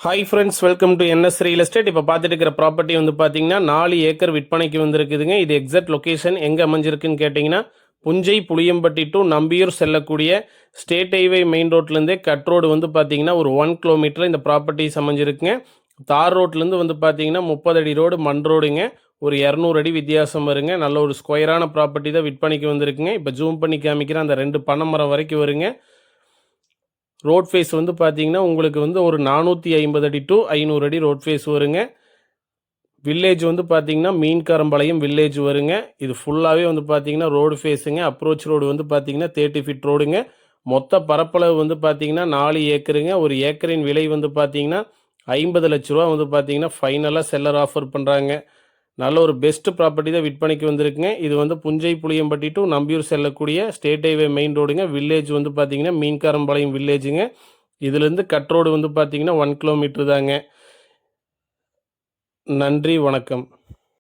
Hi friends, welcome to NS real estate. இப்போ பார்த்துட்டு இருக்கிற ப்ராப்பர்ட்டி வந்து பார்த்தீங்கன்னா 4 ஏக்கர் விற்பனைக்கு வந்திருக்குதுங்க. இது எக்ஸாக்ட் லொக்கேஷன் எங்கே அமைஞ்சிருக்குன்னு கேட்டிங்கன்னா, புஞ்சை புளியம்பட்டி டு நம்பியூர் செல்லக்கூடிய ஸ்டேட் ஹைவே மெயின் ரோட்லேருந்தே கட் ரோடு வந்து பார்த்தீங்கன்னா ஒரு 1 கிலோமீட்டரில் இந்த ப்ராப்பர்ட்டிஸ் அமைஞ்சிருக்குங்க. தார் ரோட்லேருந்து வந்து பார்த்தீங்கன்னா 30 அடி ரோடு மண் ரோடுங்க. ஒரு 200 அடி வித்தியாசம் வருங்க. நல்ல ஒரு ஸ்கொயரான ப்ராப்பர்ட்டி தான் விற்பனைக்கு வந்திருக்குங்க. இப்போ ஜூம் பண்ணி காமிக்கிறேன். அந்த 2 பனை மரம் வரைக்கும் வருங்க. ரோட் ஃபேஸ் வந்து பார்த்தீங்கன்னா உங்களுக்கு வந்து ஒரு 450 அடி டு 500 அடி ரோட் ஃபேஸ் வருங்க. வில்லேஜ் வந்து பார்த்தீங்கன்னா மீன்காரம்பாளையம் வில்லேஜ் வருங்க. இது ஃபுல்லாகவே வந்து பார்த்தீங்கன்னா ரோடு ஃபேஸுங்க. அப்ரோச் ரோடு வந்து பார்த்தீங்கன்னா 30 ஃபீட் ரோடுங்க. மொத்த பரப்பளவு வந்து பார்த்தீங்கன்னா 4 ஏக்கருங்க. ஒரு ஏக்கரின் விலை வந்து பார்த்தீங்கன்னா 50 லட்ச ரூபா வந்து பார்த்தீங்கன்னா ஃபைனலாக செல்லர் ஆஃபர் பண்ணுறாங்க. நல்ல ஒரு பெஸ்ட் ப்ராப்பர்ட்டி தான் விற்பனைக்கு வந்திருக்குங்க. இது வந்து புஞ்சை புளியம்பட்டி டு நம்பியூர் செல்லக்கூடிய ஸ்டேட் ஹைவே மெயின் ரோடுங்க. வில்லேஜ் வந்து பார்த்தீங்கன்னா மீன்காரம்பாளையம் வில்லேஜுங்க. இதுலேருந்து கட் ரோடு வந்து பார்த்தீங்கன்னா 1 கிலோமீட்டர் தாங்க. நன்றி, வணக்கம்.